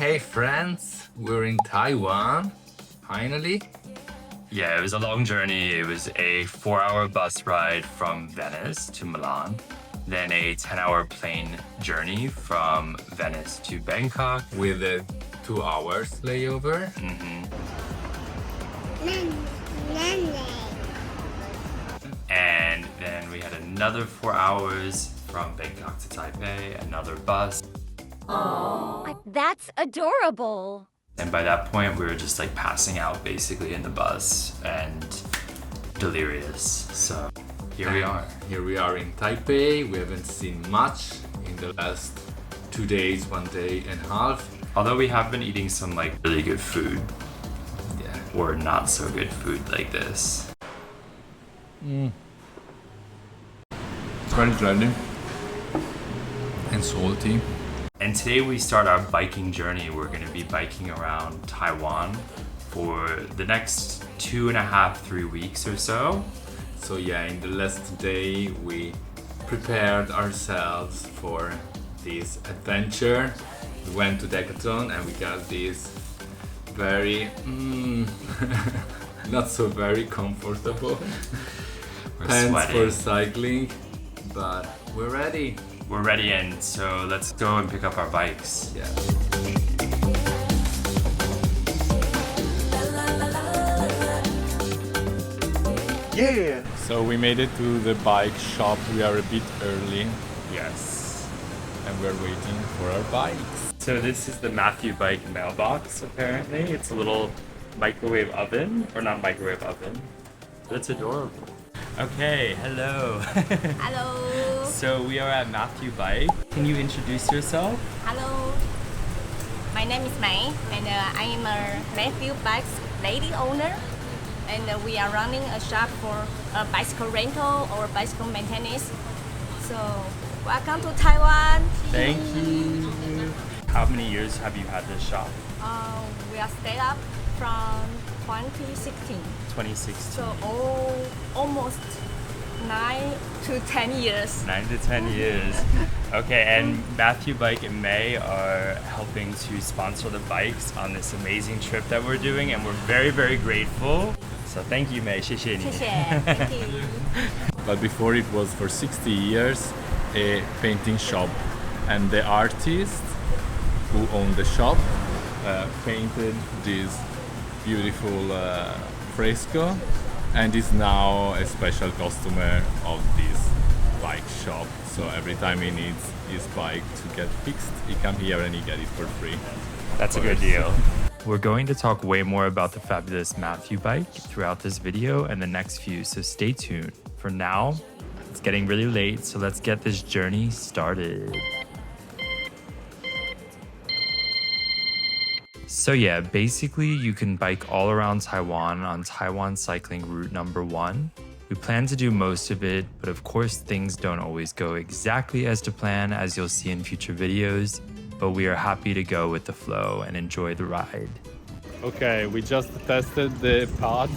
Hey friends, we're in Taiwan, finally. Yeah, it was a long journey. It was a 4-hour bus ride from Venice to Milan, then a 10-hour plane journey from Venice to Bangkok. With a 2 hours layover. And then we had another 4 hours from Bangkok to Taipei, another bus. That's adorable. And by that point, we were just like passing out basically in the bus and delirious. So here we are. Here we are in Taipei. We haven't seen much in the last 2 days, 1 day and a half. Although we have been eating some like really good food. Yeah. Or not so good food like this. It's very dry and salty. And today we start our biking journey. We're gonna be biking around Taiwan for the next 2.5, 3 weeks or so. So yeah, in the last day we prepared ourselves for this adventure. We went to Decathlon and we got this very not so very comfortable pants for cycling, but we're ready. We're ready, and so let's go and pick up our bikes. Yeah. Yeah! So we made it to the bike shop. We are a bit early Yes. and we're waiting for our bikes. So this is the MathewBike mailbox, apparently. It's a little microwave oven, or not microwave oven, but it's adorable. Okay, hello. Hello. So we are at MathewBike. Can you introduce yourself? Hello. My name is May, and I am a MathewBike's lady owner. And we are running a shop for bicycle rental or bicycle maintenance. So welcome to Taiwan. Thank you. How many years have you had this shop? We are set up from 2016. 2016. So almost 9 to 10 years. 9 to 10 years. Okay, and MathewBike and May are helping to sponsor the bikes on this amazing trip that we're doing, and we're very, very grateful. So thank you, May. 谢谢你. 谢谢. Thank you. But before it was for 60 years a painting shop, and the artist who owned the shop painted this beautiful fresco and is now a special customer of this bike shop. So every time he needs his bike to get fixed, he come here and he get it for free. That's a good deal. We're going to talk way more about the fabulous MathewBike throughout this video and the next few, so stay tuned. For now, it's getting really late, so let's get this journey started. So yeah, basically you can bike all around Taiwan on Taiwan cycling route number 1. We plan to do most of it, but of course things don't always go exactly as to plan, as you'll see in future videos, but we are happy to go with the flow and enjoy the ride. Okay, we just tested the pad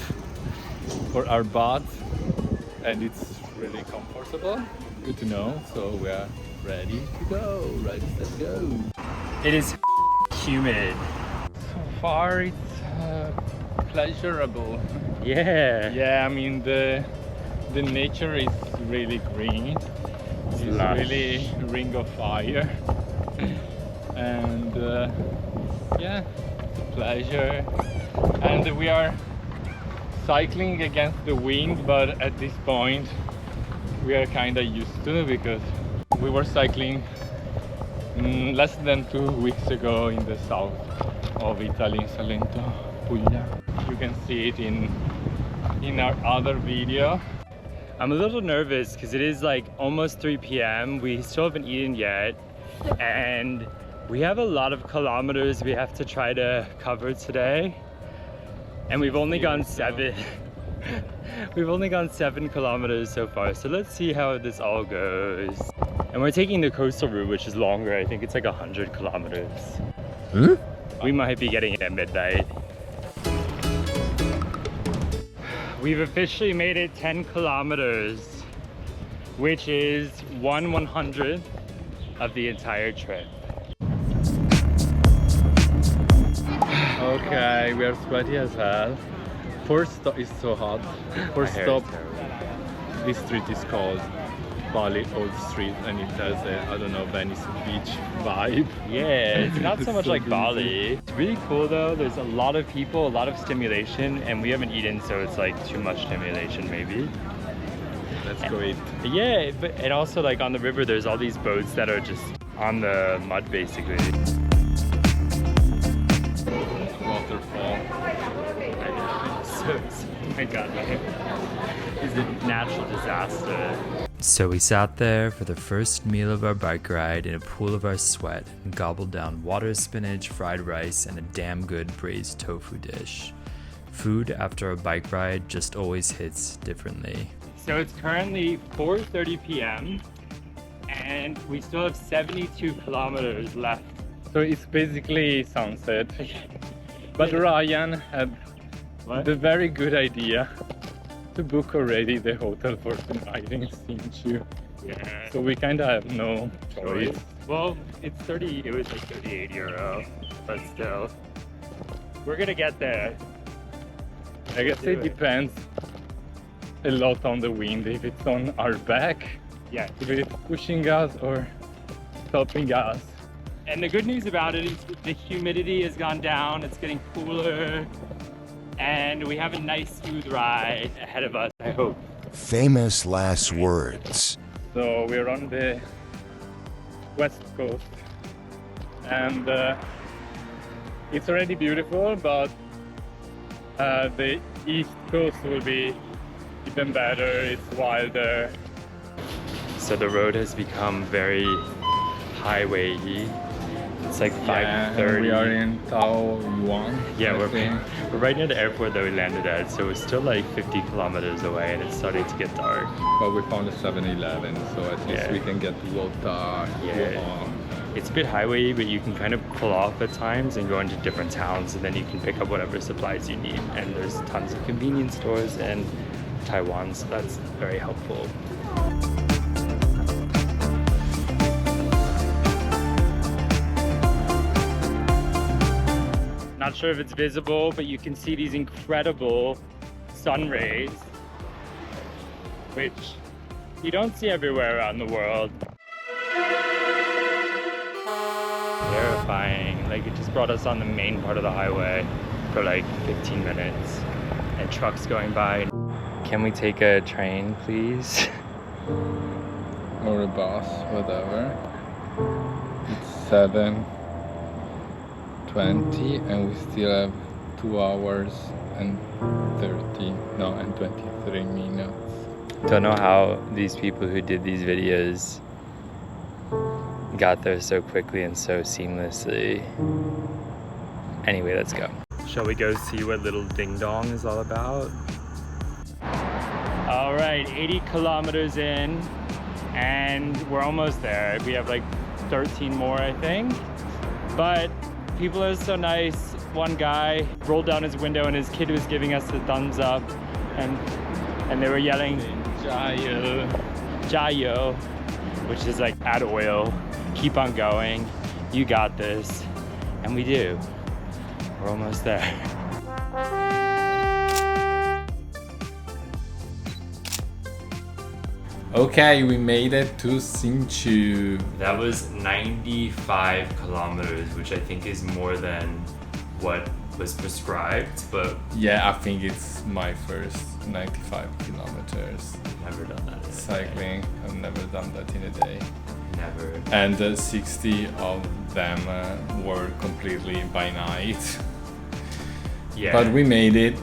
for our butt and it's really comfortable. Good to know. So we are ready to go. Ready to go. It is humid. So far it's pleasurable. Yeah. Yeah, I mean the nature is really green. It's lush. really ring of fire. And yeah, pleasure. And we are cycling against the wind, but at this point we are kind of used to, because we were cycling less than 2 weeks ago in the south of Italy, in Salento, Puglia. You can see it in our other video. I'm a little nervous because it is like almost 3 p.m. We still haven't eaten yet, and we have a lot of kilometers we have to try to cover today, and we've only gone 7. We've only gone 7 kilometers so far, so let's see how this all goes. And we're taking the coastal route, which is longer. I think it's like 100 kilometers. Huh? We might be getting it at midnight. We've officially made it 10 kilometers, which is 1/100th of the entire trip. Okay, we are sweaty as hell. First stop is so hot. First stop, this street is called Bali Old Street, and it has a, I don't know, Venice Beach vibe. Yeah, it's not so It's much so like busy. Bali. It's really cool though. There's a lot of people, a lot of stimulation, and we haven't eaten, so it's like too much stimulation maybe. Let's go eat. Yeah, but and also like on the river, there's all these boats that are just on the mud basically. Waterfall. So, oh my god, man. It's a natural disaster. So we sat there for the first meal of our bike ride in a pool of our sweat and gobbled down water spinach, fried rice, and a damn good braised tofu dish. Food after a bike ride just always hits differently. So it's currently 4:30 p.m. and we still have 72 kilometers left. So it's basically sunset. But Ryan had the very good idea to book already the hotel for tonight in Hsinchu. Yeah. So we kind of have no choice. Well, it was like 38 euro, but still. We're gonna get there. I guess it depends a lot on the wind, if it's on our back, Yeah. if it's pushing us or stopping us. And the good news about it is the humidity has gone down, it's getting cooler, and we have a nice smooth ride ahead of us, I hope. Famous last words. So we're on the west coast, and it's already beautiful, but the east coast will be even better. It's wilder. So the road has become very highway-y. It's like 5:30. We are in Taiwan. Yeah, I think. we're right near the airport that we landed at, so we're still like 50 kilometers away, and it's starting to get dark. But we found a 7-Eleven, so at least Yeah. we can get water. Yeah. It's a bit highway, but you can kind of pull off at times and go into different towns, and then you can pick up whatever supplies you need. And there's tons of convenience stores in Taiwan, so that's very helpful. Not sure if it's visible, but you can see these incredible sun rays, which you don't see everywhere around the world. Terrifying. Like, it just brought us on the main part of the highway for like 15 minutes, and trucks going by. Can we take a train, please? Or a bus, whatever. It's 7:20 and we still have 2 hours and 23 minutes. Don't know how these people who did these videos got there so quickly and so seamlessly. Anyway, let's go. Shall we go see what Little Ding Dong is all about? All right, 80 kilometers in, and we're almost there. We have like 13 more, I think. But people are so nice. One guy rolled down his window and his kid was giving us the thumbs up, and they were yelling, "Jayo, Jayo," which is like add oil, keep on going, you got this. And we do. We're almost there. Okay, we made it to Hsinchu. That was 95 kilometers, which I think is more than what was prescribed, but Yeah, I think it's my first 95 kilometers. I've never done that. in a day. Cycling, I've never done that in a day. Never. And 60 of them were completely by night. Yeah. But we made it.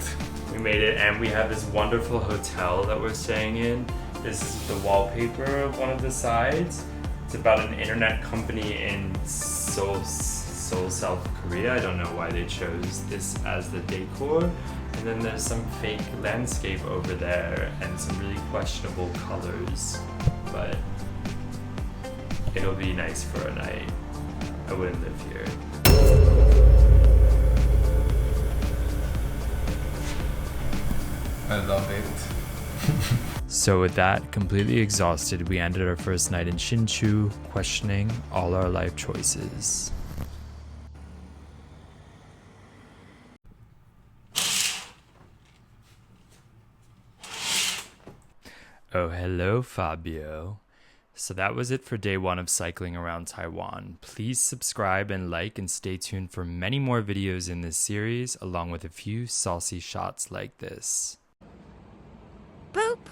We made it, and we have this wonderful hotel that we're staying in. This is the wallpaper of one of the sides. It's about an internet company in Seoul, South Korea. I don't know why they chose this as the decor. And then there's some fake landscape over there and some really questionable colors. But it'll be nice for a night. I wouldn't live here. I love it. So with that, completely exhausted, we ended our first night in Hsinchu, questioning all our life choices. Oh, hello, Fabio. So that was it for day 1 of cycling around Taiwan. Please subscribe and like and stay tuned for many more videos in this series, along with a few saucy shots like this. Poop.